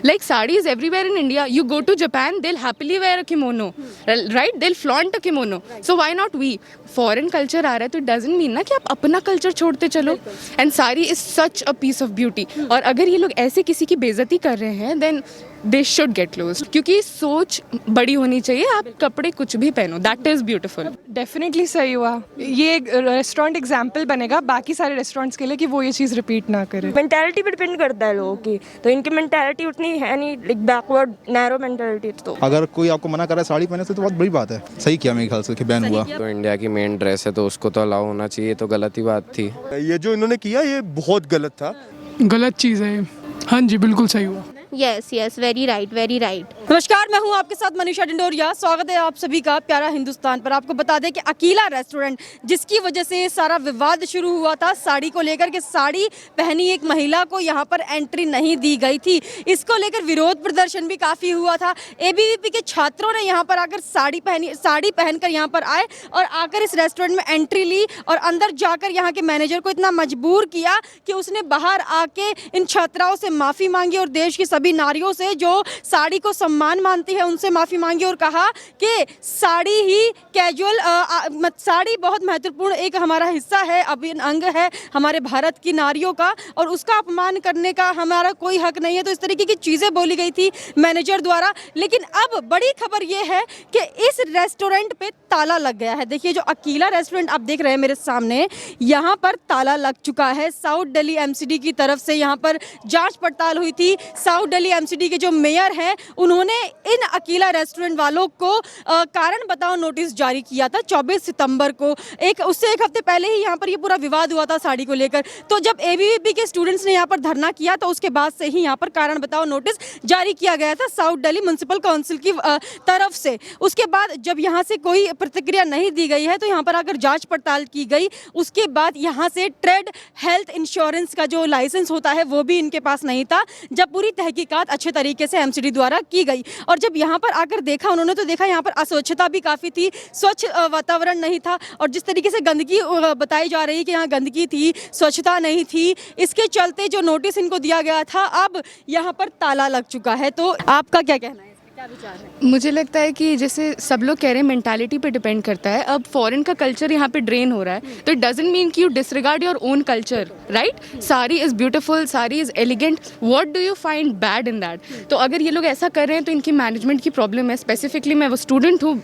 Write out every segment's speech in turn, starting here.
Like sari is everywhere in India. You go to Japan, they'll happily wear a kimono, right? They'll flaunt a kimono. So why not we? Foreign culture आ रहा है तो it doesn't mean ना कि आप अपना culture छोड़ते चलो. And sari is such a piece of beauty. और अगर ये लोग ऐसे किसी की बेइज्जती कर रहे हैं, then they should get closed. क्योंकि सोच बड़ी होनी चाहिए. आप कपड़े कुछ भी पहनो, that is beautiful. डेफिनेटली सही हुआ. ये एक रेस्टोरेंट एग्जाम्पल बनेगा बाकी सारे रेस्टोरेंट्स के लिए कि वो ये चीज़ रिपीट ना करे. मेंटालिटी पे डिपेंड करता है लोगों की. तो इनकी मेंटालिटी उतनी है नहीं, लाइक बैकवर्ड नैरो मेंटालिटी. तो अगर कोई आपको मना कर रहा है साड़ी पहने से तो बहुत बड़ी बात है. सही किया मेरे ख्याल से कि बैन हुआ. तो इंडिया की मेन ड्रेस है तो उसको तो अलाउ होना चाहिए, तो गलत ही बात थी. ये जो इन्होंने किया ये बहुत गलत था. गलत चीज़ है. हाँ जी, बिल्कुल सही हुआ. Yes yes, very right very right. नमस्कार, मैं हूं आपके साथ मनीषा डिंडोरिया. स्वागत है आप सभी का प्यारा हिंदुस्तान पर. आपको बता दें कि अकीला रेस्टोरेंट जिसकी वजह से ये सारा विवाद शुरू हुआ था साड़ी को लेकर के, साड़ी पहनी एक महिला को यहां पर एंट्री नहीं दी गई थी. इसको लेकर विरोध प्रदर्शन भी काफ़ी हुआ था. एबीवीपी के छात्रों ने यहां पर आकर साड़ी पहनकर यहां पर आए और आकर इस रेस्टोरेंट में एंट्री ली और अंदर जाकर यहाँ के मैनेजर को इतना मजबूर किया कि उसने बाहर आके इन छात्राओं से माफ़ी मांगी और देश की सभी नारियों से जो साड़ी को सम्मान मानती है उनसे माफी मांगी और कहा कि साड़ी ही कैजुअल साड़ी बहुत महत्वपूर्ण एक हमारा हिस्सा है, अभिन्न अंग है हमारे भारत की नारियों का और उसका अपमान करने का हमारा कोई हक नहीं है. तो इस तरीके की चीजें बोली गई थी मैनेजर द्वारा. लेकिन अब बड़ी खबर यह है कि इस रेस्टोरेंट पे ताला लग गया है. देखिए, जो अकीला रेस्टोरेंट आप देख रहे हैं मेरे सामने, यहाँ पर ताला लग चुका है. साउथ दिल्ली एमसीडी की तरफ से यहाँ पर जांच पड़ताल हुई थी. साउथ दिल्ली एमसीडी के जो मेयर हैं उन्होंने इन अकीला रेस्टोरेंट वालों को कारण बताओ नोटिस जारी किया था 24 सितंबर को. उससे एक हफ्ते पहले ही यहाँ पर ये पूरा विवाद हुआ था साड़ी को लेकर. तो जब एबीवीपी के स्टूडेंट्स ने यहाँ पर धरना किया तो उसके बाद से ही यहाँ पर कारण बताओ नोटिस जारी किया गया था साउथ दिल्ली म्युनिसिपल काउंसिल की तरफ से. उसके बाद जब यहाँ से कोई प्रतिक्रिया नहीं दी गई है तो यहाँ पर आकर जांच पड़ताल की गई. उसके बाद यहाँ से ट्रेड हेल्थ इंश्योरेंस का जो लाइसेंस होता है वो भी इनके पास नहीं था. जब पूरी तहकीकात अच्छे तरीके से एमसीडी द्वारा की गई और जब यहाँ पर आकर देखा उन्होंने तो देखा यहाँ पर अस्वच्छता भी काफ़ी थी, स्वच्छ वातावरण नहीं था और जिस तरीके से गंदगी बताई जा रही है कि यहाँ गंदगी थी, स्वच्छता नहीं थी, इसके चलते जो नोटिस इनको दिया गया था अब यहाँ पर ताला लग चुका है. तो आपका क्या कहना है? क्या विचार है? मुझे लगता है कि जैसे सब लोग कह रहे हैं मेंटालिटी पे डिपेंड करता है. अब फॉरेन का कल्चर यहाँ पे ड्रेन हो रहा है तो इट डजंट मीन कि you disregard your own culture, right? Sari is beautiful, sari is elegant. What do you find bad in that? तो अगर ये लोग ऐसा कर रहे हैं तो इनकी मैनेजमेंट की प्रॉब्लम है. स्पेसिफिकली मैं वो स्टूडेंट हूँ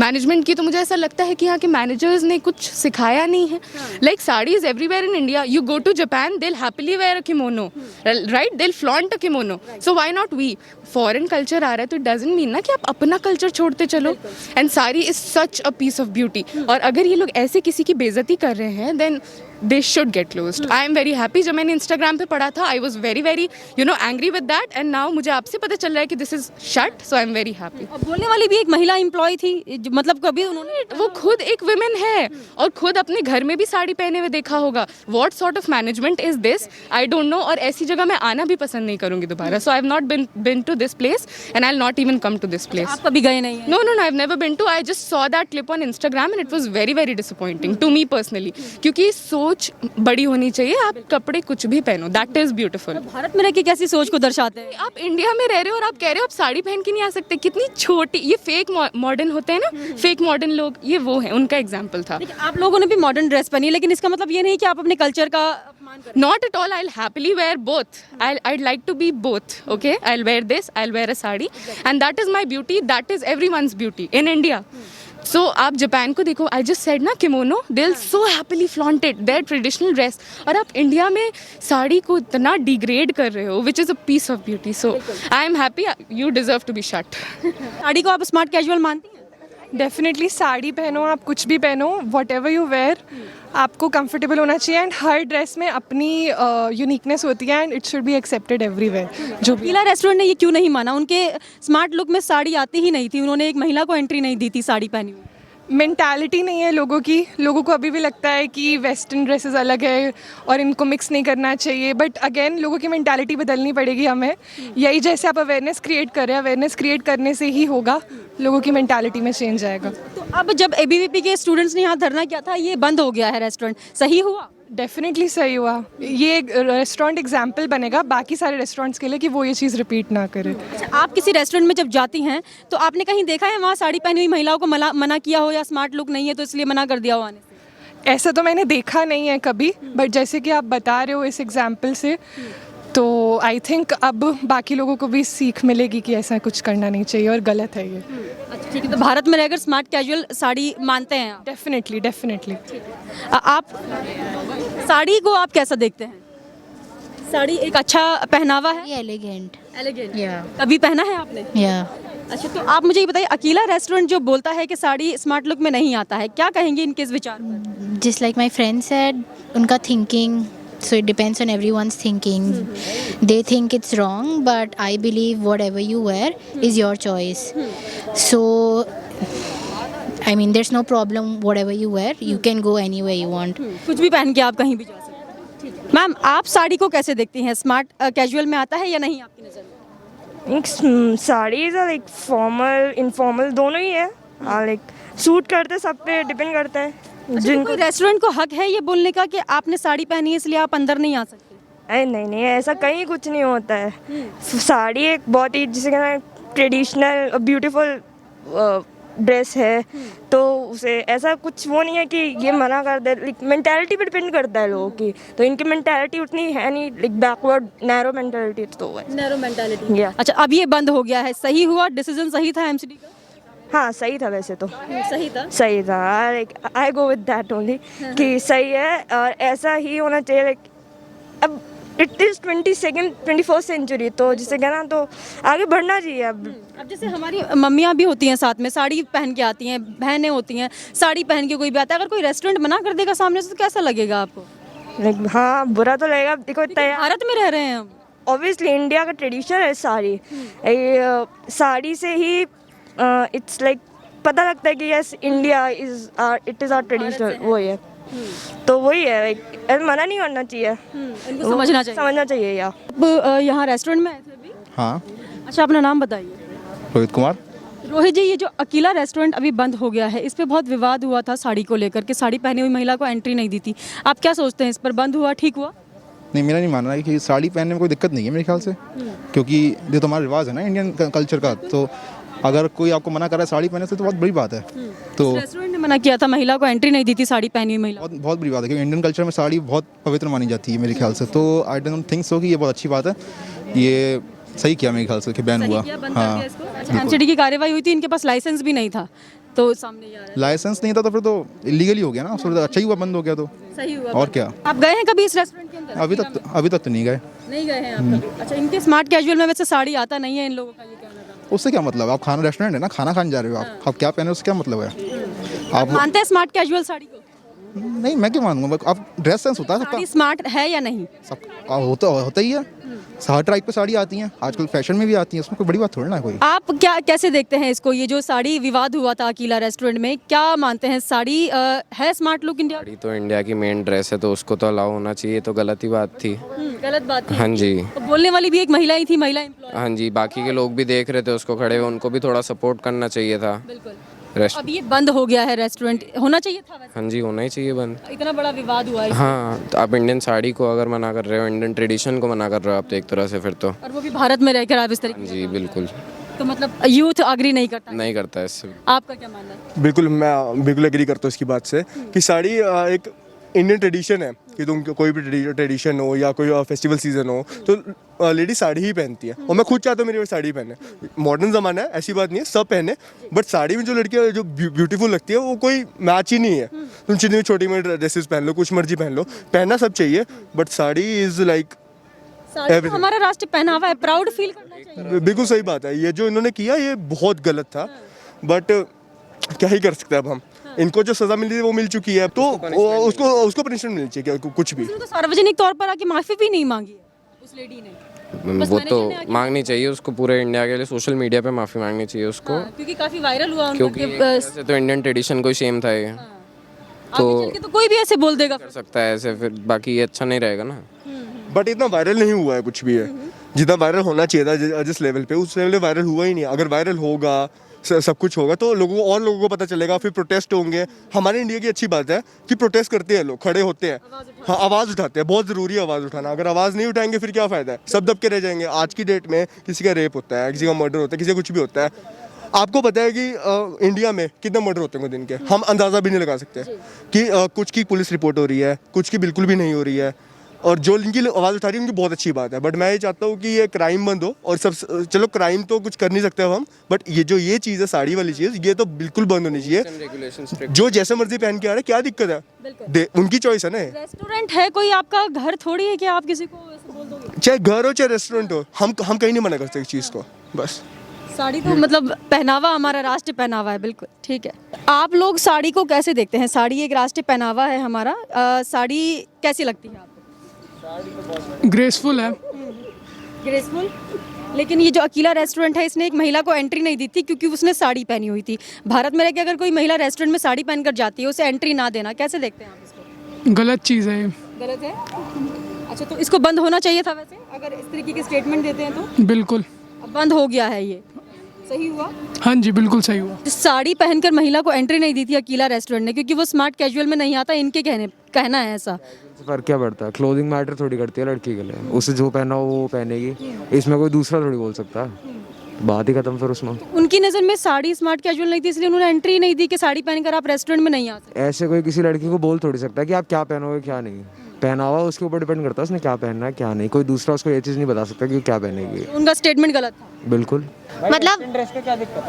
मैनेजमेंट की, तो मुझे ऐसा लगता है कि यहाँ के मैनेजर्स ने कुछ सिखाया नहीं है. Like sari is everywhere in India. You go to Japan, they'll happily wear a kimono, right? They'll flaunt a kimono. So why not we? Foreign culture आ रहा है तो इट डजंट मीन ना कि आप अपना कल्चर छोड़ते चलो. And sari is such a piece of beauty. और अगर ये लोग ऐसे किसी की बेइज्जती कर रहे हैं then they should get closed. I am very happy. जब मैंने इंस्टाग्राम पे पढ़ा था I was very very angry with that and now मुझे आपसे पता चल रहा है कि this is shut. So I am very happy. बोलने वाली भी एक महिला एम्प्लॉय थी, मतलब कभी उन्होंने वो खुद एक विमेन है और खुद अपने घर में भी साड़ी पहने हुए देखा होगा. What sort of management is this? I don't know. और ऐसी जगह मैं आना भी पसंद नहीं करूंगी दोबारा. So I have not been to this place and I'll not even come to this place. आप कभी गए नहीं हैं? No, I've never been to. I just saw that clip on Instagram and it was very very disappointing to me personally. क्योंकि सोच बड़ी होनी चाहिए. आप कपड़े कुछ भी पहनो, that is beautiful. भारत में रह के कैसी सोच को दर्शाते हैं? आप इंडिया में रह रहे हो और आप कह रहे हो आप साड़ी पहन के नहीं आ सकते. कितनी छोटी ये फेक मॉडर्न होते हैं ना, फेक मॉडर्न लोग, ये वो है, उनका एग्जाम्पल था. आप लोगों ने भी मॉडर्न ड्रेस पहनी, लेकिन इसका मतलब ये नहीं कि आप अपने कल्चर का Not at all. I'll happily wear both. I'd like to be both. Okay, I'll wear this. I'll wear a sari, and that is my beauty. That is everyone's beauty in India. So आप Japan को देखो. I just said ना kimono. They'll so happily flaunt it. Their traditional dress. और आप India में साड़ी को इतना degrade कर रहे हो, which is a piece of beauty. So I am happy. You deserve to be shut. Sari को आप स्मार्ट कैजुअल मानती हैं? डेफिनेटली साड़ी पहनो, आप कुछ भी पहनो, वॉट एवर यू वेयर, आपको कंफर्टेबल होना चाहिए. एंड हर ड्रेस में अपनी यूनिकनेस होती है and it should be accepted everywhere. जो भी अकीला रेस्टोरेंट ने ये क्यों नहीं माना? उनके स्मार्ट लुक में साड़ी आती ही नहीं थी. उन्होंने एक महिला को एंट्री नहीं दी थी साड़ी पहनी हुई. मेंटालिटी नहीं है लोगों की. लोगों को अभी भी लगता है कि वेस्टर्न ड्रेसेस अलग है और इनको मिक्स नहीं करना चाहिए. बट अगेन लोगों की मेंटालिटी बदलनी पड़ेगी हमें. यही जैसे आप अवेयरनेस क्रिएट कर रहे हैं, अवेयरनेस क्रिएट करने से ही होगा, लोगों की मेंटालिटी में चेंज आएगा. तो अब जब एबीवीपी के स्टूडेंट्स ने यहाँ धरना किया था, ये बंद हो गया है रेस्टोरेंट, सही हुआ? डेफिनेटली सही हुआ। ये एक रेस्टोरेंट एग्जाम्पल बनेगा बाकी सारे रेस्टोरेंट्स के लिए कि वो ये चीज़ रिपीट ना करे। अच्छा, आप किसी रेस्टोरेंट में जब जाती हैं तो आपने कहीं देखा है वहाँ साड़ी पहनी हुई महिलाओं को मना किया हो या स्मार्ट लुक नहीं है तो इसलिए मना कर दिया हो आने से? ऐसा तो मैंने देखा नहीं है कभी, बट जैसे कि आप बता रहे हो इस एग्जाम्पल से, तो आई थिंक अब बाकी लोगों को भी सीख मिलेगी कि ऐसा कुछ करना नहीं चाहिए और गलत है ये। अच्छा ठीक है, तो भारत में रहकर स्मार्ट कैजुअल साड़ी मानते हैं आप? Definitely definitely. आप साड़ी को आप कैसा देखते हैं? साड़ी एक अच्छा पहनावा है, एलिगेंट एलिगेंट। या कभी पहना है आपने? या अच्छा, तो आप मुझे ये बताइए, अकीला रेस्टोरेंट जो बोलता है कि साड़ी स्मार्ट लुक में नहीं आता है, क्या कहेंगे इनके इस विचार पर? Just like my friend said, उनका thinking, so it depends on everyone's thinking. They think it's wrong, but I believe whatever you wear is your choice. So I mean there's no problem whatever you wear, you can go anywhere you want. कुछ भी पहन के आप कहीं भी जा सकते हैं। मैम, आप साड़ी को कैसे देखती हैं? स्मार्ट कैजुअल में आता है या नहीं आपकी नज़र में? साड़ीज लाइक फॉर्मल इनफॉर्मल दोनों ही है, लाइक सूट करते सब पे डिपेंड करता है। जिनको रेस्टोरेंट को हक है ये बोलने का कि आपने साड़ी पहनी है इसलिए आप अंदर नहीं आ सकते? अरे नहीं नहीं, ऐसा कहीं कुछ नहीं होता है। साड़ी एक बहुत ही जिसे कहना है ट्रेडिशनल ब्यूटीफुल ड्रेस है, तो उसे ऐसा कुछ वो नहीं है कि ये मना कर दे। मेंटालिटी पे डिपेंड करता है लोगों की, तो इनकी मेंटालिटी उतनी है नहीं, लाइक बैकवर्ड नैरो मेंटालिटी तो है। Narrow mentality. या अच्छा, अब ये बंद हो गया है, सही हुआ? डिसीजन सही था एमसीडी का? हाँ सही था वैसे तो, सही था। सही था, like I go with that only कि सही है और ऐसा ही होना चाहिए। लाइक अब इट इज़ 21st सेंचुरी, तो जिसे कहना तो आगे बढ़ना चाहिए। अब जैसे हमारी मम्मियाँ भी होती हैं साथ में, साड़ी पहन के आती हैं, बहनें होती हैं साड़ी पहन के कोई भी आता है, अगर कोई रेस्टोरेंट मना कर देगा सामने से तो कैसा लगेगा आपको? लाइक हाँ बुरा तो लगेगा। देखो भारत में रह रहे हैं हम, ऑब्वियसली इंडिया का ट्रेडिशन है साड़ी, साड़ी से ही इट्स लाइक पता लगता है कि yes India is it is our traditional, वही है। तो वही है, लाइक मना नहीं करना चाहिए, इनको समझना चाहिए। या अब यहाँ रेस्टोरेंट में आए थे अभी? हाँ, अच्छा, अपना नाम बताइए। रोहित कुमार। रोहित जी, ये जो अकीला रेस्टोरेंट अभी बंद हो गया है, इस पे बहुत विवाद हुआ था साड़ी को लेकर के, साड़ी पहनी हुई महिला को एंट्री नहीं दी थी। आप क्या सोचते हैं, इस पर बंद हुआ ठीक हुआ? नहीं, मेरा नहीं मानना है कि साड़ी पहनने में कोई दिक्कत नहीं है मेरे ख्याल से, क्योंकि ये तो हमारा रिवाज है ना इंडियन कल्चर का। तो अगर कोई आपको मना कर रहा है साड़ी पहनने से तो बहुत बड़ी बात है। तो रेस्टोरेंट ने मना किया था, महिला को एंट्री नहीं दी थी साड़ी पहनी हुई महिला। बहुत बड़ी बात है, क्योंकि इंडियन कल्चर में साड़ी बहुत पवित्र मानी जाती है मेरे ख्याल से। तो आई डोंट थिंक सो कि ये बहुत अच्छी बात है। ये सही किया मेरे ख्याल से कि बैन हुआ। हाँ, एमसीडी की कार्रवाई हुई थी, इनके पास लाइसेंस भी नहीं था, तो सामने ये आ रहा है। लाइसेंस नहीं था तो फिर तो इलीगली हो गया ना, उससे अच्छा ही हुआ बंद हो गया तो। सही हुआ। और क्या, आप गए हैं कभी इस रेस्टोरेंट के अंदर? अभी तक तो नहीं गए। नहीं गए हैं आप कभी? अच्छा, इनके स्मार्ट कैजुअल में वैसे साड़ी आता नहीं है इन लोगों का, ये कहना था। उससे क्या मतलब, आप खाना रेस्टोरेंट है ना, खाना खाने जा रहे हो आप क्या पहने उससे क्या मतलब है? आप मानते हैं स्मार्ट कैजुअल साड़ी को? नहीं, मैं क्यों मानूंगा, आप ड्रेस सेंस होता है सबका, साड़ी स्मार्ट है या नहीं? सब होता ही है। हर टाइप की साड़ी आती हैं आजकल, फैशन में भी आती हैं, उसमें कोई बड़ी बात थोड़ी ना है कोई। आप कैसे देखते हैं इसको, ये जो साड़ी विवाद हुआ था अकीला रेस्टोरेंट में, क्या मानते हैं साड़ी है स्मार्ट लुक इंडिया? साड़ी तो इंडिया की मेन ड्रेस है, तो उसको तो अलाउ होना चाहिए, तो गलत ही बात थी। गलत बात थी। हाँ जी, तो बोलने वाली भी एक महिला ही थी, महिला एम्प्लॉय। हाँ जी, बाकी के लोग भी देख रहे थे उसको खड़े हुए, उनको भी थोड़ा सपोर्ट करना चाहिए था। बिल्कुल। रेस्ट अब ये बंद हो गया है रेस्टोरेंट, होना चाहिए था वैसे? हाँ जी, होना ही चाहिए बंद। इतना बड़ा विवाद हुआ है। हाँ, तो आप इंडियन साड़ी को अगर मना कर रहे हो, इंडियन ट्रेडिशन को मना कर रहे हो आप तो एक तरह से फिर तो। और वो भी भारत में रहकर आप इस तरीके जी बिल्कुल तो मतलब यूथ अग्री नहीं करता? नहीं करता है इससे। आपका क्या मानना है? बिल्कुल, मैं बिल्कुल एग्री करता हूँ इसकी बात से कि साड़ी एक इंडियन ट्रेडिशन है कि तुम कोई भी ट्रेडिशन हो या कोई फेस्टिवल सीजन हो तो लेडी साड़ी ही पहनती है, और मैं खुद चाहता हूँ मेरी साड़ी पहने। मॉडर्न ज़माना है, ऐसी बात नहीं है, सब पहने, बट साड़ी में जो लड़कियाँ जो ब्यूटीफुल लगती है वो कोई मैच ही नहीं है। तुम जितनी छोटी मोटी ड्रेसेस पहन लो, कुछ मर्जी पहन लो, पहनना सब चाहिए, but sari is like sari तो हमारा राष्ट्र पहनावा है, प्राउड फील करना चाहिए। बिल्कुल सही बात है। ये जो इन्होंने किया ये बहुत गलत था, बट क्या ही कर सकते हैं अब हम। इनको जो सजा मिली वो मिल चुकी है, तो उसको पनिशमेंट मिलनी चाहिए कुछ भी। तो सार्वजनिक तौर पर आके माफी भी नहीं मांगी है उस लेडी ने। वो तो मांगनी चाहिए उसको, पूरे इंडिया के लिए सोशल मीडिया पे माफ़ी मांगनी चाहिए उसको। क्योंकि काफी वायरल हुआ क्योंकि ऐसे तो इंडियन ट्रेडिशन को शेम था ये। तो कोई भी ऐसे बोल देगा कर सकता है ऐसे, फिर बाकी ये अच्छा नहीं रहेगा ना। बट इतना वायरल नहीं हुआ है कुछ भी है, जितना वायरल होना चाहिए था जिस लेवल पे, उस लेवल पे वायरल हुआ ही नहीं। अगर वायरल होगा सब कुछ होगा तो लोगों को पता चलेगा, फिर प्रोटेस्ट होंगे। हमारे इंडिया की अच्छी बात है कि प्रोटेस्ट करते हैं लोग, खड़े होते हैं, हाँ आवाज़ उठाते हैं। बहुत ज़रूरी है आवाज़ उठाना। अगर आवाज़ नहीं उठाएंगे फिर क्या फ़ायदा है, सब दब के रह जाएंगे। आज की डेट में किसी का रेप होता है, किसी का मर्डर होता है, किसी का कुछ भी होता है। आपको पता है कि इंडिया में कितने मर्डर होते हैं दिन के, हम अंदाज़ा भी नहीं लगा सकते कि कुछ की पुलिस रिपोर्ट हो रही है, कुछ की बिल्कुल भी नहीं हो रही है। और जो इनकी आवाज़ उठा रही है उनकी बहुत अच्छी बात है, बट मैं ये चाहता हूँ कि ये क्राइम बंद हो। और सब चलो क्राइम तो कुछ कर नहीं सकते हम, बट ये चीज़ है साड़ी वाली चीज़, ये तो बिल्कुल बंद होनी चाहिए। जो जैसे मर्जी पहन के आ रहे हैं, क्या दिक्कत है, उनकी चॉइस है ना। रेस्टोरेंट है कोई आपका, घर थोड़ी है कि आप किसी को ऐसे बोल दोगे। चाहे घर हो चाहे रेस्टोरेंट हो, हम कहीं नहीं मना करते इस चीज़ को। बस साड़ी तो मतलब पहनावा हमारा राष्ट्रीय पहनावा है, बिल्कुल ठीक है। आप लोग साड़ी को कैसे देखते हैं? साड़ी एक राष्ट्रीय पहनावा है हमारा, साड़ी कैसी लगती है आपको? ग्रेसफुल है। ग्रेसफुल। लेकिन ये जो अकीला रेस्टोरेंट है, इसने एक महिला को एंट्री नहीं दी थी क्योंकि उसने साड़ी पहनी हुई थी। भारत में रह के अगर कोई महिला रेस्टोरेंट में साड़ी पहनकर जाती है, उसे एंट्री ना देना, कैसे देखते हैं आप इसको? गलत चीज़ है ये। गलत है। अच्छा, तो इसको बंद होना चाहिए था वैसे, अगर इस तरीके के स्टेटमेंट देते हैं तो? बिल्कुल। अब बंद हो गया है, ये सही हुआ? हाँ जी बिल्कुल सही हुआ। साड़ी पहनकर महिला को एंट्री नहीं दी थी अकीला रेस्टोरेंट ने क्योंकि वो स्मार्ट कैजुअल में नहीं आता, इनके कहना है ऐसा। फर्क क्या पड़ता है, क्लोथिंग मैटर थोड़ी करती है लड़की के लिए। उसे जो पहना हो वो पहनेगी, इसमें कोई दूसरा थोड़ी बोल सकता है। बात ही खत्म फिर उसमें। उनकी नज़र में साड़ी स्मार्ट कैजुअल नहीं थी, इसलिए उन्होंने एंट्री नहीं दी कि साड़ी पहनकर आप रेस्टोरेंट में नहीं आ सकते। ऐसे कोई किसी लड़की को बोल थोड़ी सकता है कि आप क्या पहनोगे क्या नहीं। पहनावा उसके ऊपर डिपेंड करता है, उसने क्या पहनना है क्या नहीं। कोई दूसरा उसको ये चीज़ नहीं बता सकता कि वो क्या पहनेगी। उनका स्टेटमेंट गलत था। बिल्कुल। मतलब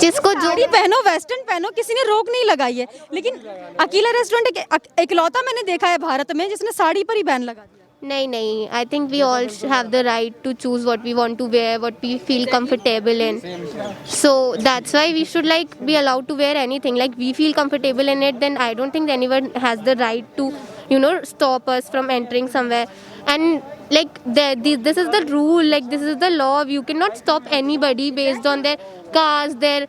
जिसको जो साड़ी पहनो, वेस्टर्न पहनो, किसी ने रोक नहीं लगाई है। लेकिन अकीला रेस्टोरेंट इकलौता मैंने देखा है भारत में जिसने साड़ी पर ही बैन लगा दिया। नहीं, I think we all have the right to choose what we want to wear, what we feel comfortable in. So that's why we should like be allowed to wear anything. Like we feel comfortable in it, then I don't think anyone has the right to, stop us from entering somewhere. And like this is the rule, like this is the law. You cannot stop anybody based on their caste, their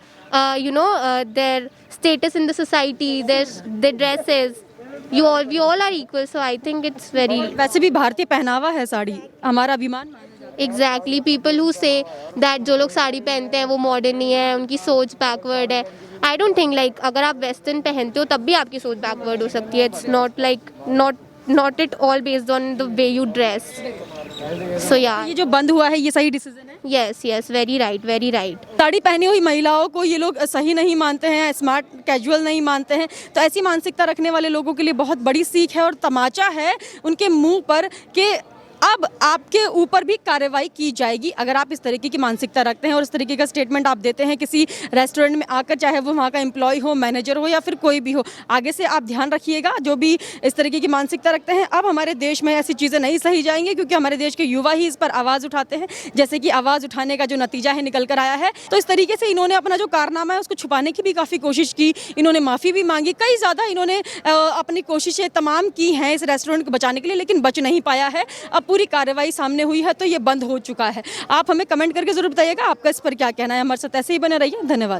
their status in the society, their dresses. We all are equal, so I think it's very. वैसे भी भारतीय पहनावा है साड़ी, हमारा अभिमान माना जाता है। Exactly, people who say that जो लोग साड़ी पहनते हैं वो मॉडर्न नहीं है, उनकी सोच बैकवर्ड है। I don't think like अगर आप वेस्टर्न पहनते हो तब भी आपकी सोच बैकवर्ड हो सकती है। It's not like not at all based on the way you dress. So yeah. ये जो बंद हुआ है ये सही डिसीजन है? Yes, very right. साड़ी पहनी हुई महिलाओं को ये लोग सही नहीं मानते हैं, स्मार्ट कैजुअल नहीं मानते हैं। तो ऐसी मानसिकता रखने वाले लोगों के लिए बहुत बड़ी सीख है और तमाचा है उनके मुंह पर कि अब आपके ऊपर भी कार्रवाई की जाएगी अगर आप इस तरीके की मानसिकता रखते हैं और इस तरीके का स्टेटमेंट आप देते हैं किसी रेस्टोरेंट में आकर, चाहे वो वहाँ का एम्प्लॉय हो, मैनेजर हो या फिर कोई भी हो। आगे से आप ध्यान रखिएगा जो भी इस तरीके की मानसिकता रखते हैं। अब हमारे देश में ऐसी चीज़ें नहीं सही जाएंगी क्योंकि हमारे देश के युवा ही इस पर आवाज़ उठाते हैं, जैसे कि आवाज़ उठाने का जो नतीजा है निकल कर आया है। तो इस तरीके से इन्होंने अपना जो कारनामा है उसको छुपाने की भी काफ़ी कोशिश की, इन्होंने माफ़ी भी मांगी, कई ज़्यादा इन्होंने अपनी कोशिशें तमाम की हैं इस रेस्टोरेंट को बचाने के लिए, लेकिन बच नहीं पाया है। अब पूरी कार्रवाई सामने हुई है तो ये बंद हो चुका है। आप हमें कमेंट करके जरूर बताइएगा आपका इस पर क्या कहना है। हमारे साथ ऐसे ही बने रहिए, धन्यवाद।